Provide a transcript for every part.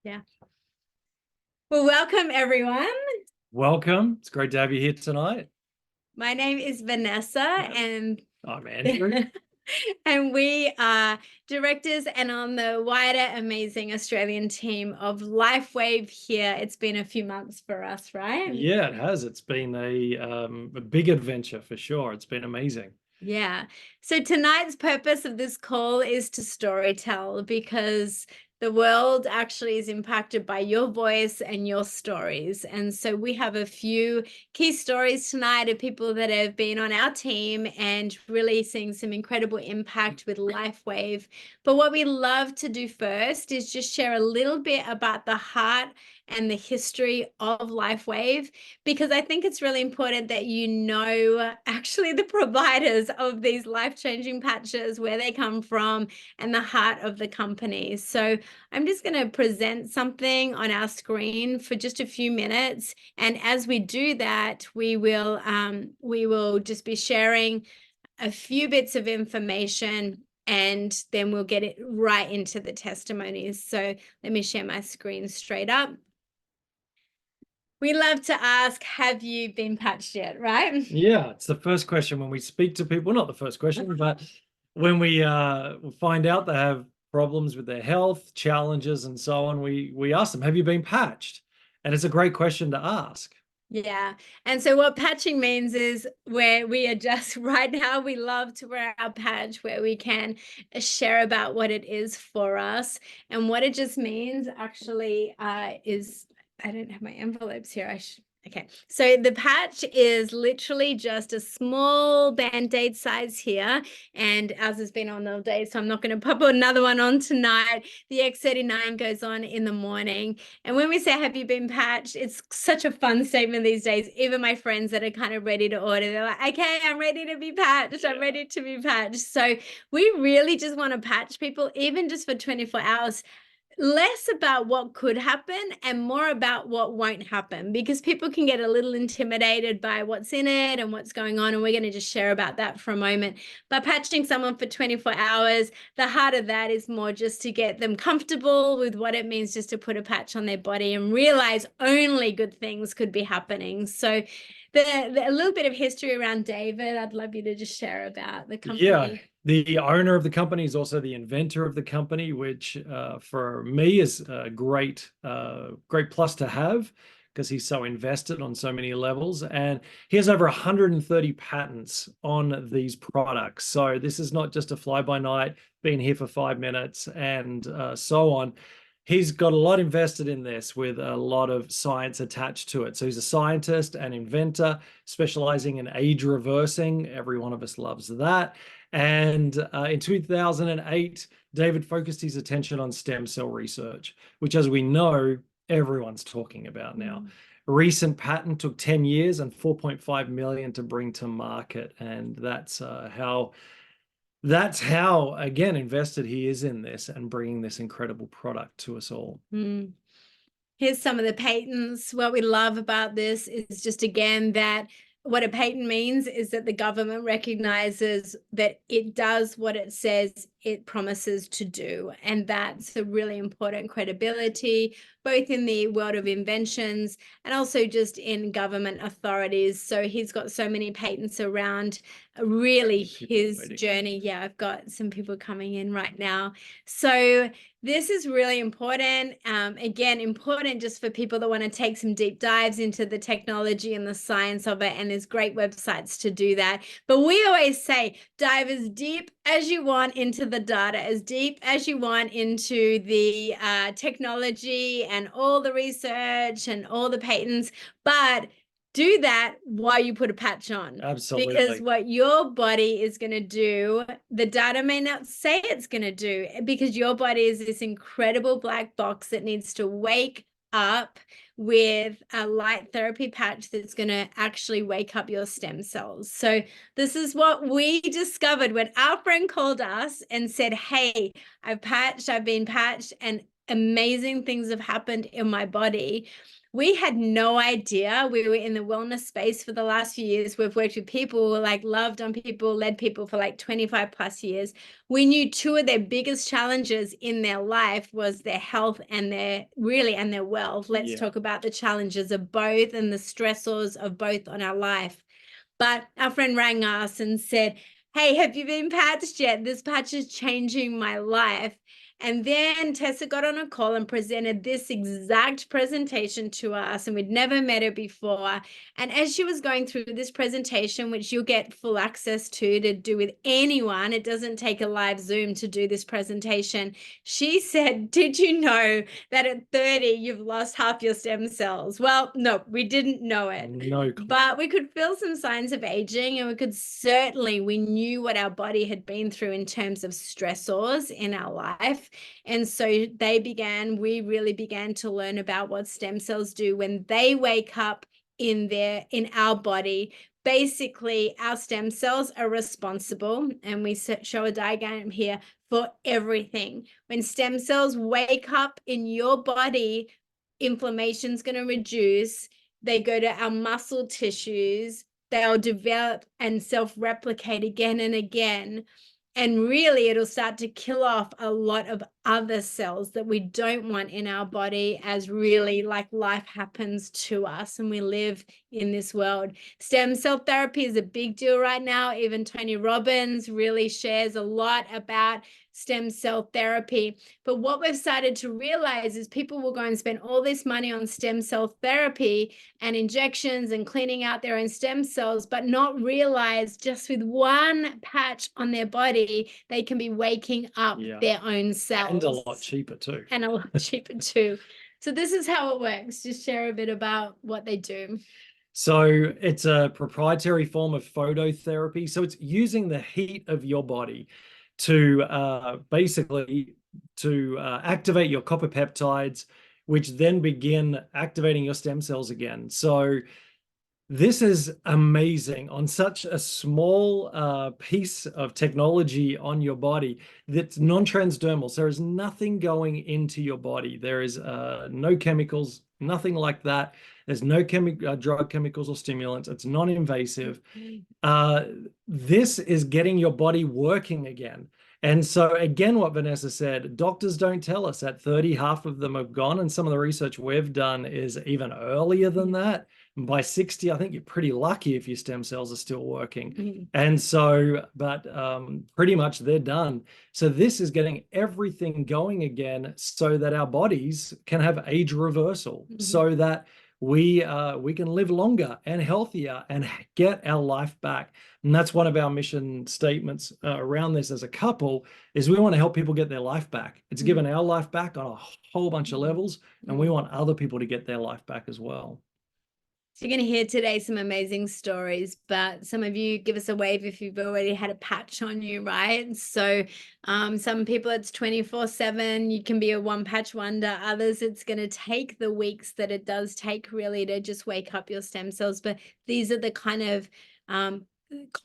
Yeah. Well, welcome everyone. Welcome. It's great to have you here tonight. My name is Vanessa and I'm Andrew. and we are directors and on the wider amazing Australian team of Lifewave here. It's been a few months for us, right? Yeah, it has. It's been a big adventure for sure. It's been amazing. Yeah. So tonight's purpose of this call is to storytell, because the world actually is impacted by your voice and your stories. And so we have a few key stories tonight of people that have been on our team and really seeing some incredible impact with Lifewave. But what we love to do first is just share a little bit about the heart and the history of Lifewave, because I think it's really important that you know actually the providers of these life-changing patches, where they come from, and the heart of the company. So I'm just going to present something on our screen for just a few minutes, and as we do that, we will just be sharing a few bits of information, and then we'll get it right into the testimonies. So let me share my screen straight up. We love to ask, have you been patched yet, right? Yeah, it's the first question when we speak to people. Not the first question, but when we find out they have problems with their health, challenges, and so on, we ask them, have you been patched? And it's a great question to ask. Yeah. And so what patching means is where we adjust right now. We love to wear our patch where we can share about what it is for us. And what it just means actually is, I don't have my envelopes here. Okay, so the patch is literally just a small Band-Aid size here, and ours has been on all day, so I'm not going to pop another one on tonight. The X39 goes on in the morning. And when we say, have you been patched, it's such a fun statement these days. Even my friends that are kind of ready to order, they're like, okay, I'm ready to be patched. I'm ready to be patched. So we really just want to patch people, even just for 24 hours. Less about what could happen and more about what won't happen, because people can get a little intimidated by what's in it and what's going on. And we're going to just share about that for a moment. But patching someone for 24 hours, the heart of that is more just to get them comfortable with what it means just to put a patch on their body and realize only good things could be happening. So a little bit of history around David, I'd love you to just share about the company. Yeah. The owner of the company is also the inventor of the company, which for me is a great plus to have, because he's so invested on so many levels. And he has over 130 patents on these products. So this is not just a fly-by-night, being here for 5 minutes and so on. He's got a lot invested in this, with a lot of science attached to it. So he's a scientist and inventor specializing in age reversing. Every one of us loves that. And in 2008, David focused his attention on stem cell research, which, as we know, everyone's talking about now. Recent patent took 10 years and 4.5 million to bring to market. And that's how, again, invested he is in this and bringing this incredible product to us all. Here's some of the patents. What we love about this is just, again, that what a patent means is that the government recognizes that it does what it says it promises to do. And that's a really important credibility, both in the world of inventions and also just in government authorities. So he's got so many patents around really his journey. Yeah, I've got some people coming in right now. So this is really important. Again, important just for people that want to take some deep dives into the technology and the science of it. And there's great websites to do that. But we always say, dive as deep as you want into the data, as deep as you want into the technology and all the research and all the patents, but do that while you put a patch on. Absolutely. Because what your body is going to do, the data may not say it's going to do, because your body is this incredible black box that needs to wake up with a light therapy patch that's going to actually wake up your stem cells. So this is what we discovered when our friend called us and said, hey, I've been patched, and amazing things have happened in my body. We had no idea. We were in the wellness space for the last few years. We've worked with people, like loved on people, led people for like 25 plus years. We knew two of their biggest challenges in their life was their health and their wealth. Let's talk about the challenges of both and the stressors of both on our life. But our friend rang us and said, hey, have you been patched yet? This patch is changing my life. And then Tessa got on a call and presented this exact presentation to us, and we'd never met her before. And as she was going through this presentation, which you'll get full access to do with anyone, it doesn't take a live Zoom to do this presentation. She said, did you know that at 30, you've lost half your stem cells? Well, no, we didn't know it. No. But we could feel some signs of aging, and we knew what our body had been through in terms of stressors in our life. And so we really began to learn about what stem cells do when they wake up in our body. Basically, our stem cells are responsible, and we show a diagram here, for everything. When stem cells wake up in your body, inflammation's going to reduce. They go to our muscle tissues. They'll develop and self-replicate again and again. And really, it'll start to kill off a lot of other cells that we don't want in our body as really like life happens to us and we live in this world. Stem cell therapy is a big deal right now. Even Tony Robbins really shares a lot about stem cell therapy. But what we've started to realize is people will go and spend all this money on stem cell therapy and injections and cleaning out their own stem cells, but not realize just with one patch on their body, they can be waking up their own cells. And a lot cheaper too. And a lot cheaper too. So this is how it works. Just share a bit about what they do. So it's a proprietary form of phototherapy. So it's using the heat of your body to basically activate your copper peptides, which then begin activating your stem cells again. So this is amazing on such a small piece of technology on your body that's non-transdermal. So there is nothing going into your body. There is no chemicals, nothing like that. There's no drug, chemicals, or stimulants. It's non-invasive. This is getting your body working again. And so again, what Vanessa said, doctors don't tell us at 30, half of them have gone. And some of the research we've done is even earlier than that. And by 60, I think you're pretty lucky if your stem cells are still working. And so, but pretty much they're done. So this is getting everything going again so that our bodies can have age reversal, so that we can live longer and healthier and get our life back. And that's one of our mission statements around this as a couple, is we want to help people get their life back. It's given our life back on a whole bunch of levels, and we want other people to get their life back as well. So you're going to hear today some amazing stories, but some of you give us a wave if you've already had a patch on you, right? So some people it's 24/7. You can be a one patch wonder. Others, it's going to take the weeks that it does take really to just wake up your stem cells. But these are the kind of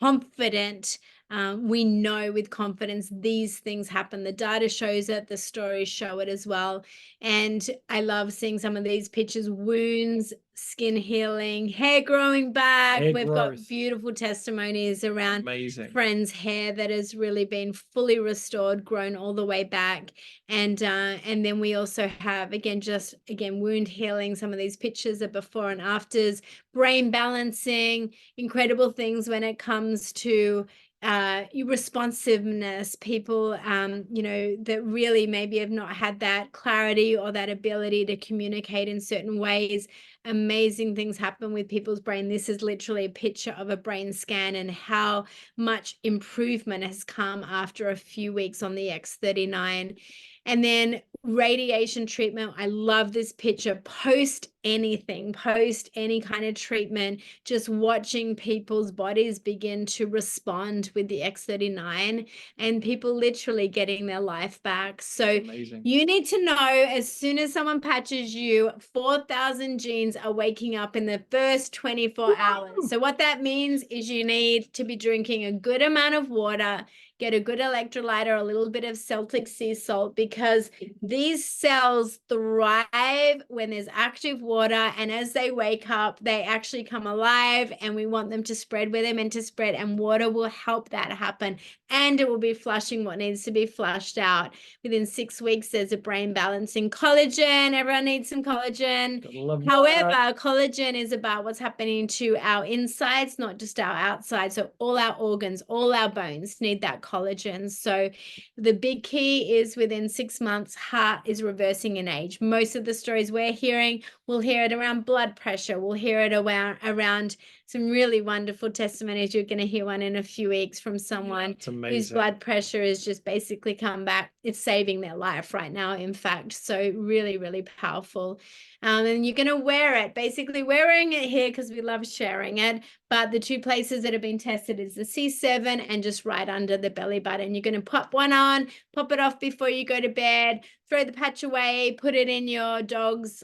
confident, we know with confidence these things happen. The data shows it, the stories show it as well. And I love seeing some of these pictures: wounds, skin healing, hair growing back. We've got beautiful testimonies around friends' hair that has really been fully restored, grown all the way back. And then we also have wound healing. Some of these pictures are before and afters, brain balancing, incredible things when it comes to responsiveness. People that really maybe have not had that clarity or that ability to communicate in certain ways. Amazing things happen with people's brain. This is literally a picture of a brain scan and how much improvement has come after a few weeks on the X39. And then radiation treatment. I love this picture. Post any kind of treatment, just watching people's bodies begin to respond with the X39 and people literally getting their life back. So you need to know, as soon as someone patches you, 4,000 genes are waking up in the first 24 hours. So what that means is you need to be drinking a good amount of water, get a good electrolyte or a little bit of Celtic sea salt, because these cells thrive when there's active water, and as they wake up, they actually come alive, and we want them to spread where they're meant to spread, and water will help that happen, and it will be flushing what needs to be flushed out. Within 6 weeks, there's a brain balancing collagen. Everyone needs some collagen. However, collagen is about what's happening to our insides, not just our outside. So all our organs, all our bones need that collagen. So the big key is within 6 months, heart is reversing in age. Most of the stories we're hearing, we'll hear it around blood pressure. We'll hear it around some really wonderful testimonies. You're going to hear one in a few weeks from someone whose blood pressure has just basically come back. It's saving their life right now, in fact. So really, really powerful. And you're going to wear it. Basically, we're wearing it here because we love sharing it. But the 2 places that have been tested is the C7 and just right under the belly button. You're going to pop one on, pop it off before you go to bed, throw the patch away, put it in your dog's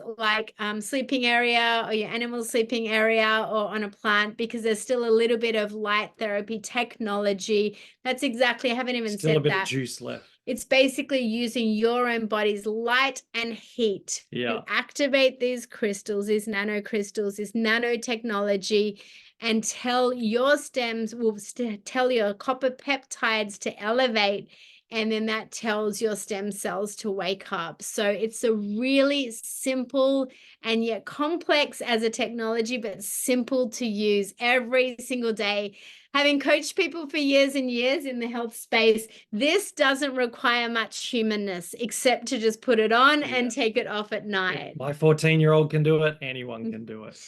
sleeping area or your animal sleeping area or on a plant, because there's still a little bit of light therapy technology. That's exactly, I haven't even said that. Still a bit of juice left. It's basically using your own body's light and heat to activate these crystals, these nanocrystals, this nanotechnology, and tell your stems, will tell your copper peptides to elevate, and then that tells your stem cells to wake up. So it's a really simple and yet complex as a technology, but simple to use every single day. Having coached people for years and years in the health space, this doesn't require much humanness except to just put it on and take it off at night. If my 14-year-old can do it, anyone can do it.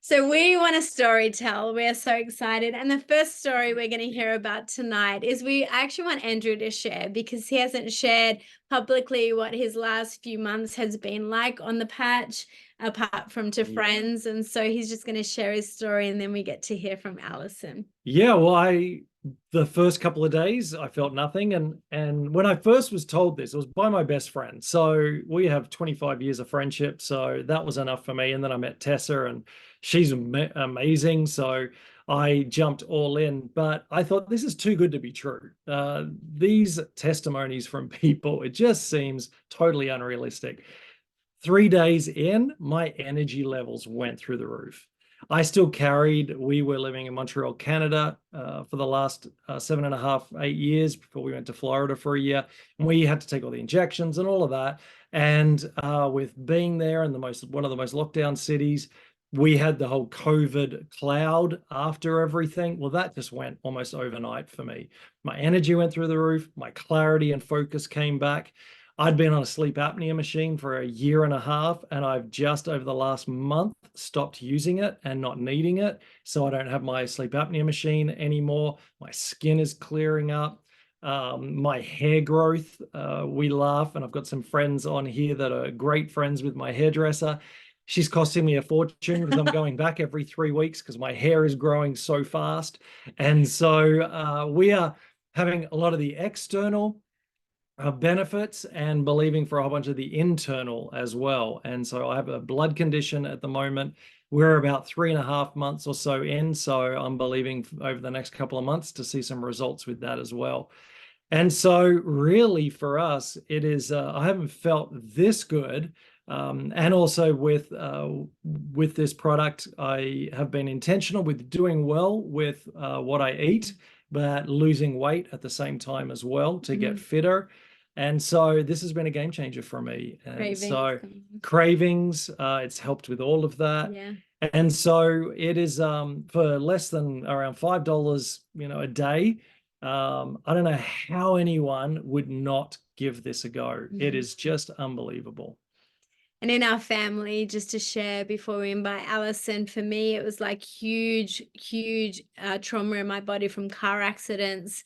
So we want to story tell. We're so excited. And the first story we're going to hear about tonight is we actually want Andrew to share, because he hasn't shared publicly what his last few months has been like on the patch, apart from to friends. And so he's just going to share his story, and then we get to hear from Alison. Yeah, well, the first couple of days, I felt nothing. And when I first was told this, it was by my best friend. So we have 25 years of friendship. So that was enough for me. And then I met Tessa, and she's amazing. So I jumped all in. But I thought, this is too good to be true. These testimonies from people, it just seems totally unrealistic. 3 days in, my energy levels went through the roof. I still we were living in Montreal, Canada for the last 7.5, 8 years before we went to Florida for a year. And we had to take all the injections and all of that. And with being there in one of the most lockdown cities, we had the whole COVID cloud after everything. Well, that just went almost overnight for me. My energy went through the roof. My clarity and focus came back. I'd been on a sleep apnea machine for 1.5 years, and I've just over the last month stopped using it and not needing it. So I don't have my sleep apnea machine anymore. My skin is clearing up. My hair growth, we laugh, and I've got some friends on here that are great friends with my hairdresser. She's costing me a fortune because I'm going back every 3 weeks because my hair is growing so fast. And so we are having a lot of the external benefits and believing for a whole bunch of the internal as well. And so I have a blood condition at the moment. We're about 3.5 months or so in. So I'm believing over the next couple of months to see some results with that as well. And so really for us, it is, I haven't felt this good. And also with this product, I have been intentional with doing well with what I eat, but losing weight at the same time as well to get fitter. And so this has been a game changer for me. And so cravings, it's helped with all of that. Yeah. And so it is for less than around $5, a day. I don't know how anyone would not give this a go. It is just unbelievable. And in our family, just to share before we invite Alison, for me, it was like huge trauma in my body from car accidents,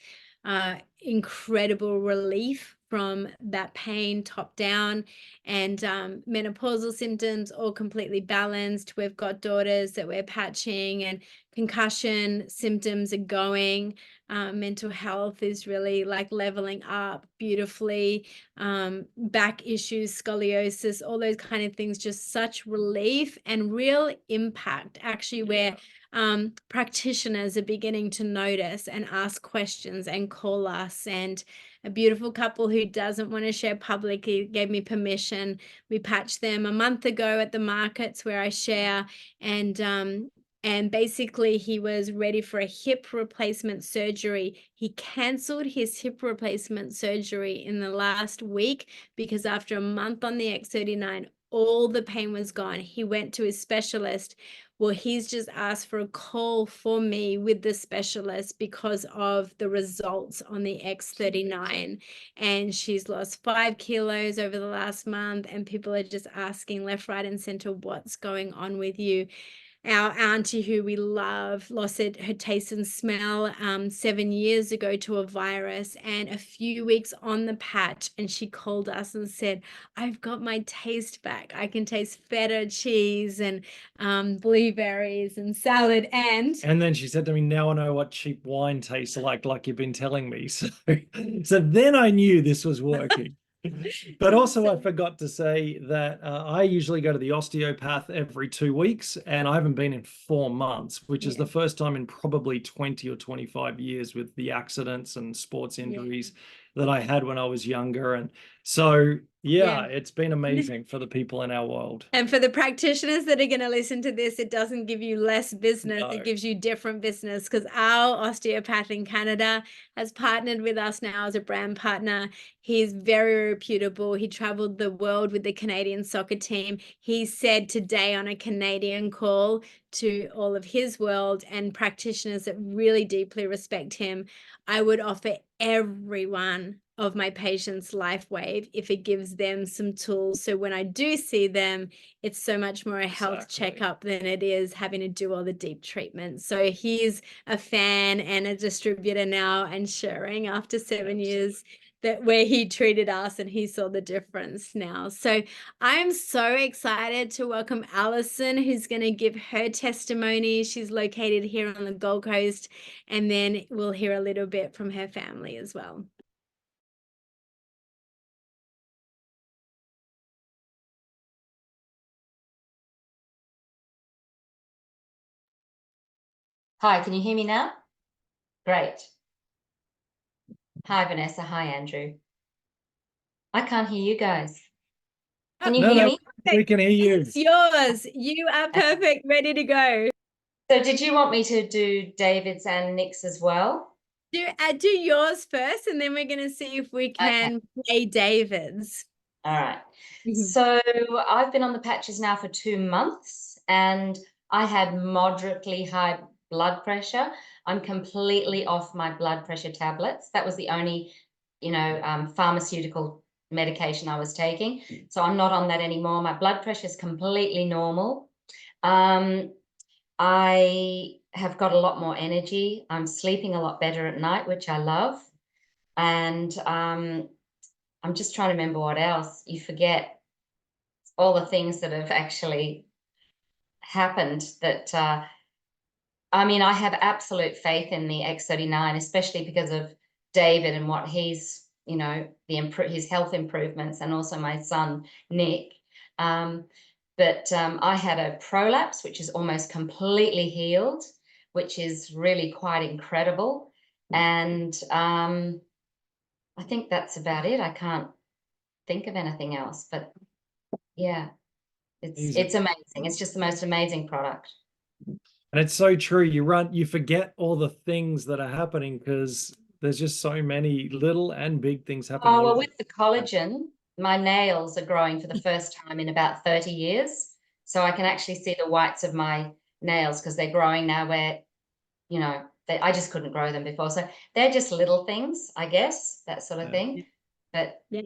incredible relief from that pain top down, and menopausal symptoms all completely balanced. We've got daughters that we're patching, and concussion symptoms are going. Mental health is really like leveling up beautifully. Back issues, scoliosis, all those kind of things, just such relief and real impact, actually, where practitioners are beginning to notice and ask questions and call us. And a beautiful couple who doesn't want to share publicly gave me permission. We patched them a month ago at the markets where I share, and basically he was ready for a hip replacement surgery. He canceled his hip replacement surgery in the last week because after a month on the X39, all the pain was gone. He went to his specialist. Well, he's just asked for a call for me with the specialist because of the results on the X39. And she's lost 5 kilos over the last month, and people are just asking left, right, and center, what's going on with you? Our auntie, who we love, lost her taste and smell 7 years ago to a virus, and a few weeks on the patch, and she called us and said, I've got my taste back. I can taste feta cheese and blueberries and salad. And then she said to me, now I know what cheap wine tastes like you've been telling me. So then I knew this was working. But also, I forgot to say that I usually go to the osteopath every 2 weeks, and I haven't been in 4 months, which is the first time in probably 20 or 25 years with the accidents and sports injuries that I had when I was younger. And so, it's been amazing for the people in our world. And for the practitioners that are going to listen to this, it doesn't give you less business. It gives you different business, because our osteopath in Canada has partnered with us now as a brand partner. He's very reputable. He traveled the world with the Canadian soccer team. He said today on a Canadian call to all of his world and practitioners that really deeply respect him, I would offer everyone of my patients Lifewave if it gives them some tools. So when I do see them, it's so much more a health checkup than it is having to do all the deep treatments. So he's a fan and a distributor now, and sharing after 7 years that where he treated us and he saw the difference now. So I'm so excited to welcome Alison, who's going to give her testimony. She's located here on the Gold Coast, and then we'll hear a little bit from her family as well. Hi, can you hear me now? Great. Hi, Vanessa. Hi, Andrew. I can't hear you guys. Can you hear me? We can hear you. It's yours. You are perfect, ready to go. So did you want me to do David's and Nick's as well? Do yours first, and then we're going to see if we can play David's. All right. So I've been on the patches now for 2 months, and I had moderately high blood pressure. I'm completely off my blood pressure tablets. That was the only, pharmaceutical medication I was taking. So I'm not on that anymore. My blood pressure is completely normal. I have got a lot more energy. I'm sleeping a lot better at night, which I love. And I'm just trying to remember what else. You forget all the things that have actually happened that, I have absolute faith in the X39, especially because of David and what he's, his health improvements, and also my son, Nick. But I had a prolapse, which is almost completely healed, which is really quite incredible. And I think that's about it. I can't think of anything else, but yeah, it's amazing. It's just the most amazing product. And it's so true. You forget all the things that are happening because there's just so many little and big things happening. Oh, well, with the collagen, my nails are growing for the first time in about 30 years. So I can actually see the whites of my nails because they're growing now where, I just couldn't grow them before. So they're just little things, I guess, that sort of thing. But yeah.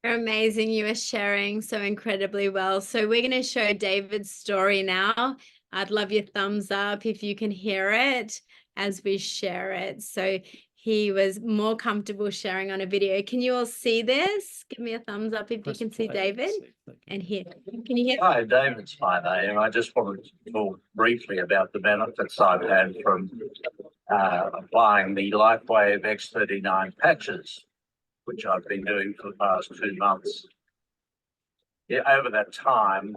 You're amazing. You are sharing so incredibly well. So we're going to show David's story now. I'd love your thumbs up if you can hear it as we share it. So he was more comfortable sharing on a video. Can you all see this? Give me a thumbs up if you can see David and hear. Can you hear? Hi, David's my name. I just wanted to talk briefly about the benefits I've had from applying the Lifewave X39 patches, which I've been doing for the past 2 months. Over that time,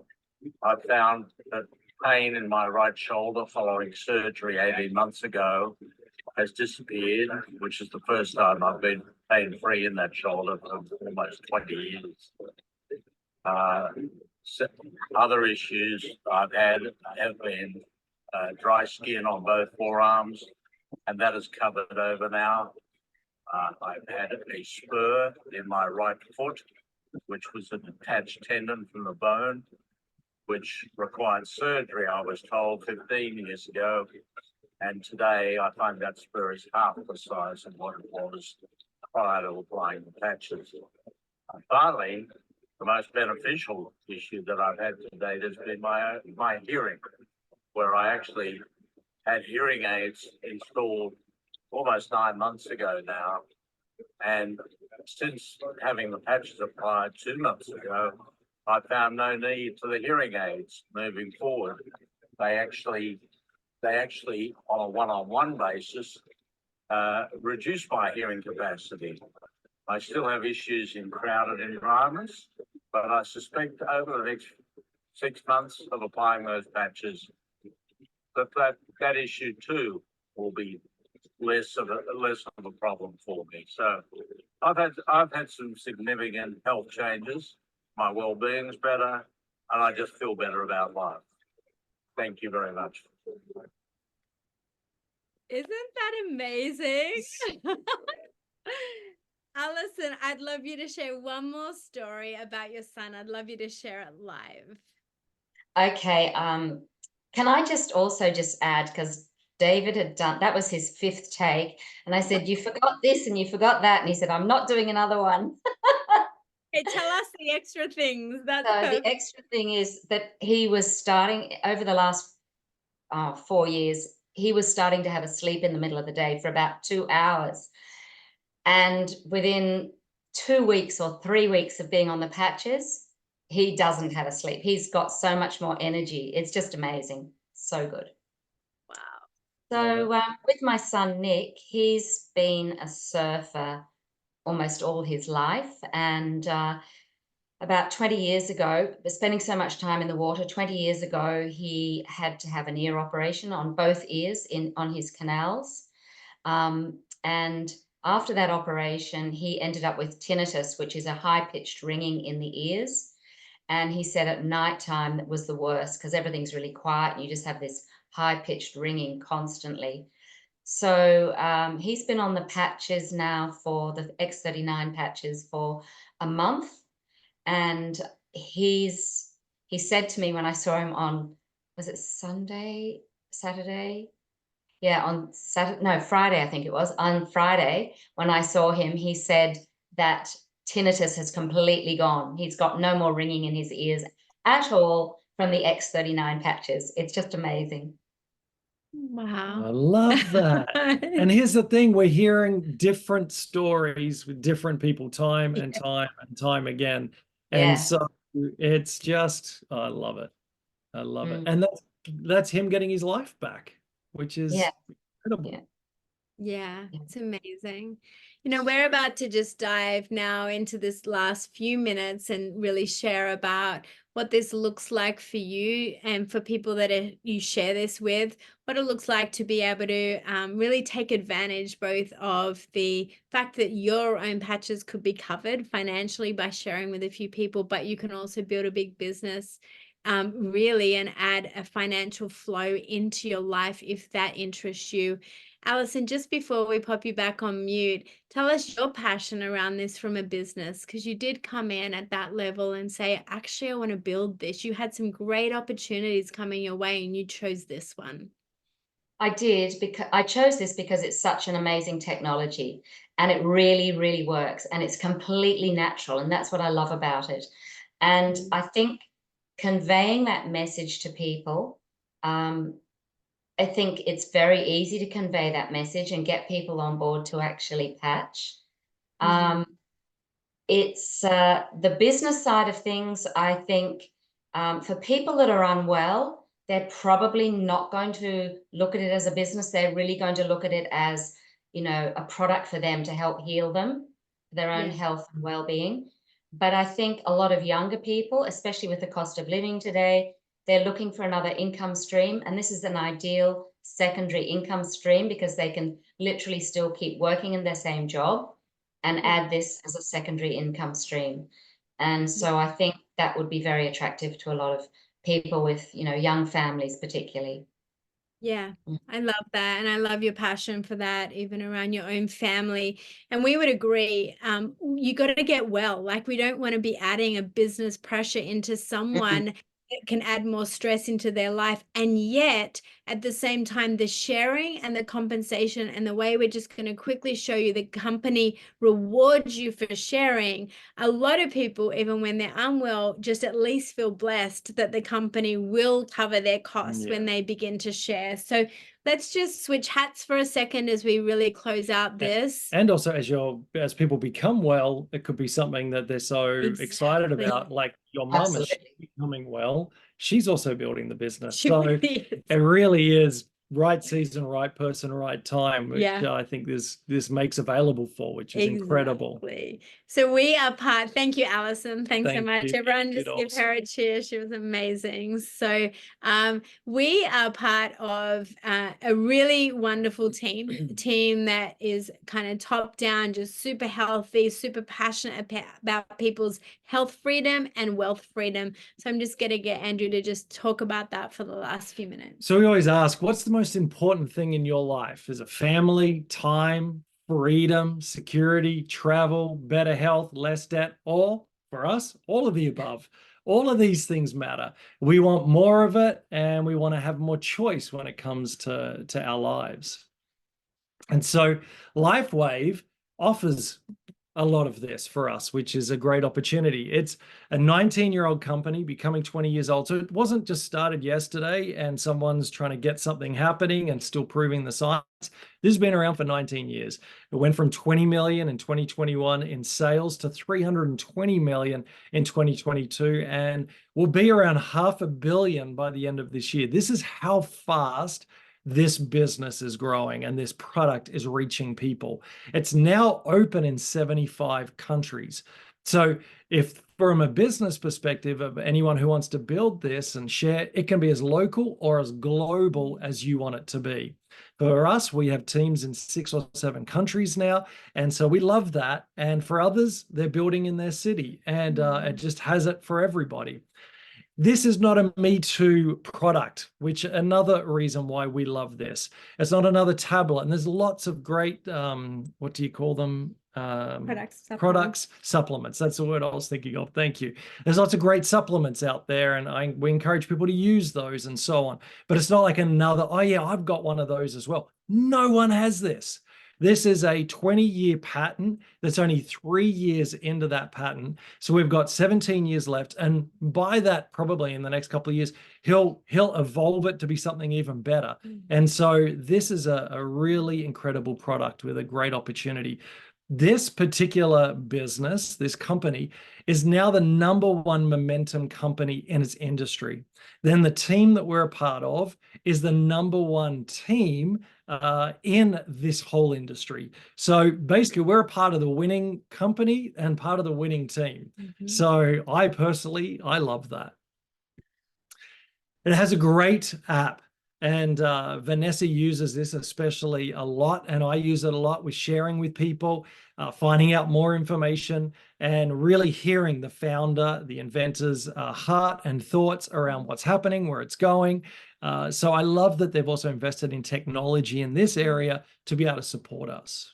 I've found that pain in my right shoulder following surgery 18 months ago has disappeared, which is the first time I've been pain-free in that shoulder for almost 20 years. Other issues I've had have been dry skin on both forearms, and that is covered over now. I've had a spur in my right foot, which was a detached tendon from the bone, which required surgery, I was told 15 years ago. And today I find that spur is half the size of what it was prior to applying the patches. Finally, the most beneficial issue that I've had to date has been my hearing, where I actually had hearing aids installed almost 9 months ago now. And since having the patches applied 2 months ago, I found no need for the hearing aids moving forward. They actually on a one-on-one basis, reduce my hearing capacity. I still have issues in crowded environments, but I suspect over the next 6 months of applying those patches, that issue too will be less of a problem for me. So I've had some significant health changes. My well-being's better, and I just feel better about life. Thank you very much. Isn't that amazing? Alison, I'd love you to share one more story about your son. I'd love you to share it live. Okay. Can I just add, because David had done, that was his 5th take, and I said, you forgot this and you forgot that, and he said, I'm not doing another one. Okay, tell us the extra things. That's So perfect. the extra thing is that he was starting over the last 4 years, he was starting to have a sleep in the middle of the day for about 2 hours. And within 2 weeks or 3 weeks of being on the patches, he doesn't have a sleep. He's got so much more energy. It's just amazing. So good. Wow. So with my son, Nick, he's been a surfer almost all his life. And about 20 years ago, spending so much time in the water, 20 years ago, he had to have an ear operation on both ears on his canals. And after that operation, he ended up with tinnitus, which is a high-pitched ringing in the ears. And he said at nighttime that was the worst because everything's really quiet and you just have this high-pitched ringing constantly. So he's been on the patches now, for the X39 patches, for a month. And he said to me when I saw him on, was it Saturday? Yeah, on Friday, I think it was. On Friday, when I saw him, he said that tinnitus has completely gone. He's got no more ringing in his ears at all from the X39 patches. It's just amazing. Wow. I love that. And here's the thing, we're hearing different stories with different people time and time again. And so it's just, I love it. I love it. And that's him getting his life back, which is incredible. Yeah, it's amazing. You know, we're about to just dive now into this last few minutes and really share about what this looks like for you and for people that you share this with, what it looks like to be able to really take advantage both of the fact that your own patches could be covered financially by sharing with a few people, but you can also build a big business really and add a financial flow into your life if that interests you. Alison, just before we pop you back on mute, tell us your passion around this from a business, because you did come in at that level and say, actually, I want to build this. You had some great opportunities coming your way and you chose this one. I did, because I chose this because it's such an amazing technology and it really, really works and it's completely natural. And that's what I love about it. And I think conveying that message to people, I think it's very easy to convey that message and get people on board to actually patch. It's the business side of things. I think for people that are unwell, they're probably not going to look at it as a business. They're really going to look at it as, you know, a product for them to help heal them, their own health and well-being. But I think a lot of younger people, especially with the cost of living today, they're looking for another income stream, and this is an ideal secondary income stream because they can literally still keep working in their same job and add this as a secondary income stream. And so I think that would be very attractive to a lot of people with, you know, young families particularly. Yeah, I love that. And I love your passion for that, even around your own family. And we would agree, you got to get well. Like, we don't want to be adding a business pressure into someone that can add more stress into their life. And yet, at the same time, the sharing and the compensation and the way we're just going to quickly show you the company rewards you for sharing. A lot of people, even when they're unwell, just at least feel blessed that the company will cover their costs when they begin to share. So let's just switch hats for a second as we really close out this. And also, as people become well, it could be something that they're so excited about. Like your mum is becoming well, she's also building the business. So it really is right season, right person, right time, which I think this makes available for, which is incredible. So we are part, thank you, Alison. Thanks so much. Everyone just give her a cheer. She was amazing. So we are part of a really wonderful team that is kind of top down, just super healthy, super passionate about people's health freedom and wealth freedom. So I'm just going to get Andrew to just talk about that for the last few minutes. So we always ask, what's the most important thing in your life? Is it family, time, freedom, security, travel, better health, less debt, or for us, all of the above? All of these things matter. We want more of it, and we want to have more choice when it comes to our lives. And so Lifewave offers a lot of this for us, which is a great opportunity. It's a 19-year-old company becoming 20 years old. So it wasn't just started yesterday and someone's trying to get something happening and still proving the science. This has been around for 19 years. It went from 20 million in 2021 in sales to 320 million in 2022, and will be around $500 million by the end of this year. This is how fast this business is growing and this product is reaching people. It's now open in 75 countries. So if from a business perspective of anyone who wants to build this and share, it can be as local or as global as you want it to be. For us, we have teams in 6 or 7 countries now. And so we love that. And for others, they're building in their city, and it just has it for everybody. This is not a Me Too product, which another reason why we love this. It's not another tablet. And there's lots of great, what do you call them? Products, supplements. That's the word I was thinking of. Thank you. There's lots of great supplements out there, and we encourage people to use those and so on. But it's not like another, oh yeah, I've got one of those as well. No one has this. This is a 20-year patent that's only 3 years into that patent. So we've got 17 years left. And by that, probably in the next couple of years, he'll evolve it to be something even better. And so this is a really incredible product with a great opportunity. This particular business, this company, is now the #1 momentum company in its industry. Then the team that we're a part of is the #1 team in this whole industry. So basically, we're a part of the winning company and part of the winning team. So I love that. It has a great app. And Vanessa uses this especially a lot, and I use it a lot with sharing with people, finding out more information, and really hearing the founder, the inventor's heart and thoughts around what's happening, where it's going. So I love that they've also invested in technology in this area to be able to support us.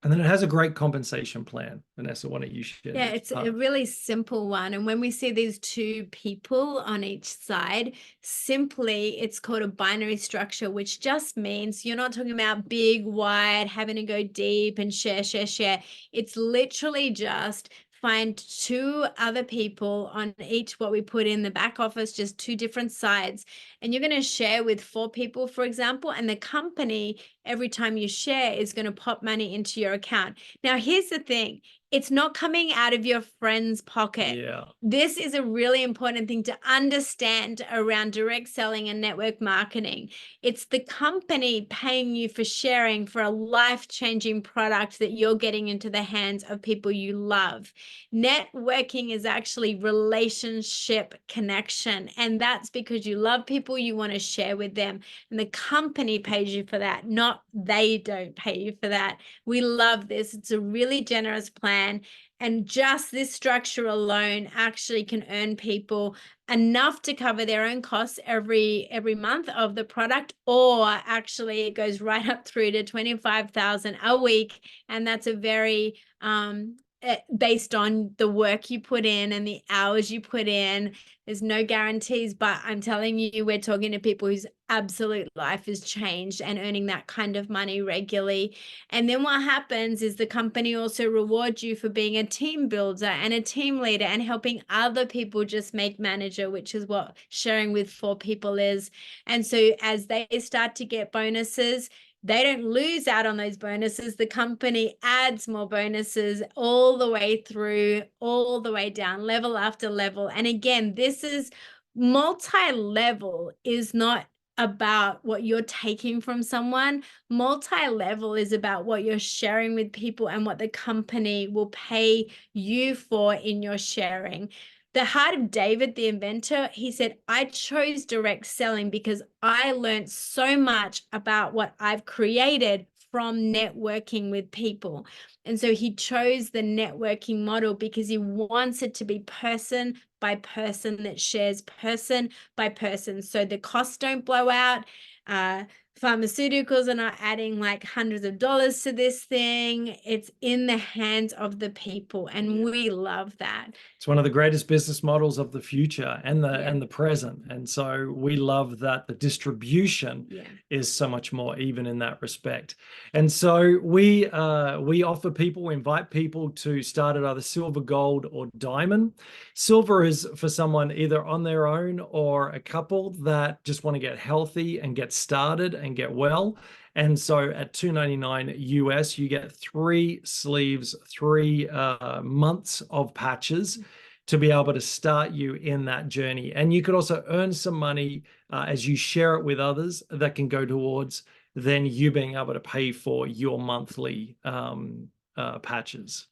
And then it has a great compensation plan. Vanessa, why don't you share? Yeah, it's a really simple one. And when we see these 2 people on each side, simply it's called a binary structure, which just means you're not talking about big, wide, having to go deep and share. It's literally just find 2 other people on each, what we put in the back office, just 2 different sides. And you're going to share with 4 people, for example, and the company, every time you share, is going to pop money into your account. Now, here's the thing. it's not coming out of your friend's pocket. Yeah. This is a really important thing to understand around direct selling and network marketing. It's the company paying you for sharing for a life-changing product that you're getting into the hands of people you love. Networking is actually relationship connection, and that's because you love people, you want to share with them, and the company pays you for that, not they don't pay you for that. We love this. It's a really generous plan. And just this structure alone actually can earn people enough to cover their own costs every month of the product, or actually it goes right up through to 25,000 a week. And that's a very based on the work you put in and the hours you put in. There's no guarantees, but I'm telling you, we're talking to people whose absolute life has changed and earning that kind of money regularly. And then what happens is the company also rewards you for being a team builder and a team leader and helping other people just make manager, which is what sharing with 4 people is. And so as they start to get bonuses, they don't lose out on those bonuses. The company adds more bonuses all the way through, all the way down, level after level. And again, this is multi-level, is not about what you're taking from someone. Multi-level is about what you're sharing with people and what the company will pay you for in your sharing. The heart of David, the inventor, he said, I chose direct selling because I learned so much about what I've created from networking with people. And so he chose the networking model because he wants it to be person by person that shares person by person. So the costs don't blow out. Pharmaceuticals are not adding like hundreds of dollars to this thing. It's in the hands of the people, and we love that. It's one of the greatest business models of the future and the present. And so we love that the distribution is so much more even in that respect. And so we invite people to start at either silver, gold, or diamond. Silver is for someone either on their own or a couple that just want to get healthy and get started and get well. And so at $299 US, you get 3 sleeves, 3 months of patches to be able to start you in that journey. And you could also earn some money as you share it with others that can go towards then you being able to pay for your monthly patches.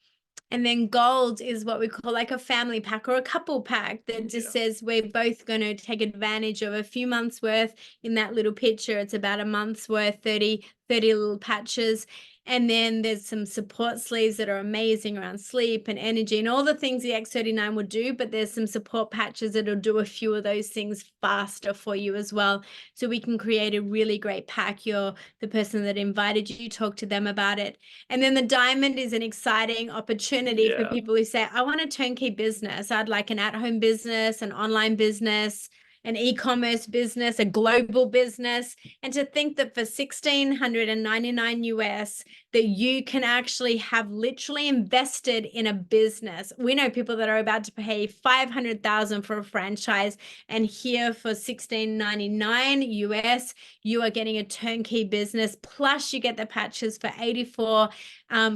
And then gold is what we call like a family pack or a couple pack that just says we're both going to take advantage of a few months worth. In that little picture, it's about a month's worth, 30 little patches. And then there's some support sleeves that are amazing around sleep and energy and all the things the X39 will do, but there's some support patches that'll do a few of those things faster for you as well. So we can create a really great pack. You're the person that invited you, talk to them about it. And then the diamond is an exciting opportunity for people who say, I want a turnkey business. I'd like an at-home business, an online business, an e-commerce business, a global business. And to think that for $1,699 US, that you can actually have literally invested in a business. We know people that are about to pay $500,000 for a franchise, and here for $1,699 US, you are getting a turnkey business. Plus you get the patches for $84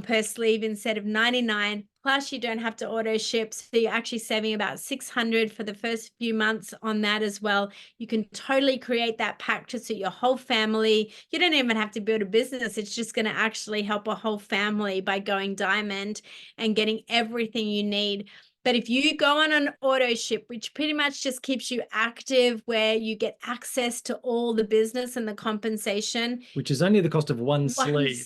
per sleeve instead of $99. Plus you don't have to auto ship. So you're actually saving about $600 for the first few months on that as well. You can totally create that pack to suit your whole family. You don't even have to build a business. It's just going to actually help a whole family by going diamond and getting everything you need. But if you go on an auto ship, which pretty much just keeps you active, where you get access to all the business and the compensation, which is only the cost of one sleeve.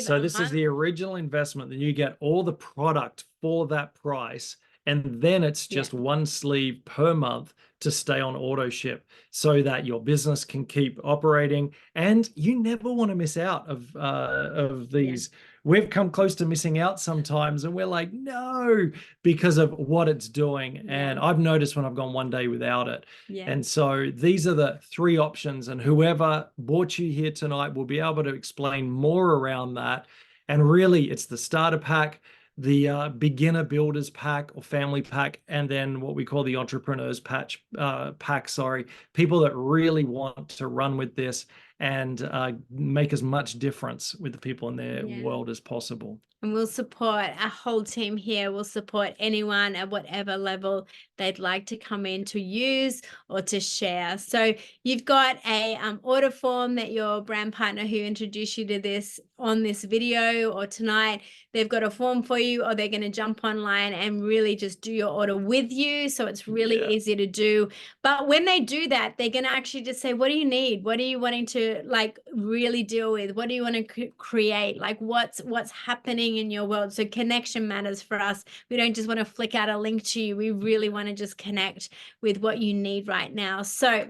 So this is the original investment, that you get all the product for that price. And then it's just one sleeve per month to stay on auto ship so that your business can keep operating. And you never want to miss out of these. We've come close to missing out sometimes, and we're like, no, because of what it's doing. And I've noticed when I've gone one day without it. And so these are the 3 options, and whoever bought you here tonight will be able to explain more around that. And really, it's the starter pack, the beginner builders pack or family pack, and then what we call the entrepreneurs pack, people that really want to run with this and make as much difference with the people in their Yeah. world as possible. And we'll support our whole team here. We'll support anyone at whatever level they'd like to come in to use or to share. So you've got a order form that your brand partner who introduced you to this on this video or tonight, they've got a form for you, or they're going to jump online and really just do your order with you. So it's really easy to do. But when they do that, they're going to actually just say, what do you need? What are you wanting to like really deal with? What do you want to create? Like what's happening in your world? So connection matters for us. We don't just want to flick out a link to you. We really want to just connect with what you need right now. So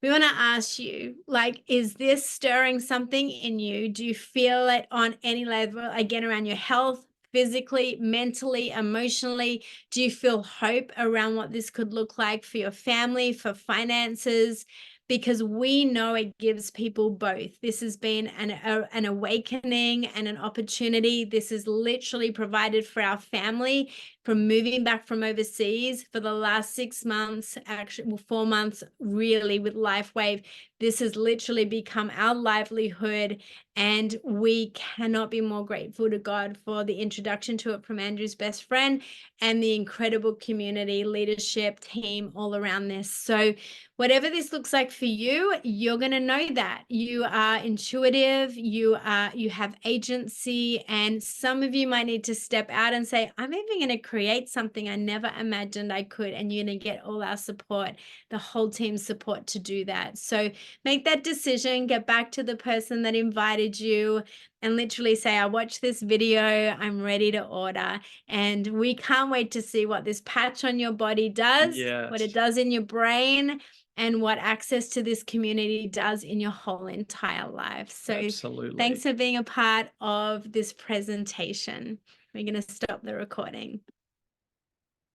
we want to ask you, like, is this stirring something in you? Do you feel it on any level, again, around your health, physically, mentally, emotionally? Do you feel hope around what this could look like for your family, for finances? Because we know it gives people both. This has been an awakening and an opportunity. This is literally provided for our family from moving back from overseas for the last 6 months, actually 4 months, really, with Lifewave. This has literally become our livelihood, and we cannot be more grateful to God for the introduction to it from Andrew's best friend and the incredible community, leadership, team all around this. So whatever this looks like for you, you're going to know that you are intuitive, you have agency, and some of you might need to step out and say, I'm even going to create something I never imagined I could, and you're going to get all our support, the whole team's support to do that. So make that decision, get back to the person that invited you, and literally say, I watched this video, I'm ready to order. And we can't wait to see what this patch on your body does, what it does in your brain, and what access to this community does in your whole entire life. So Absolutely. Thanks for being a part of this presentation. We're going to stop the recording.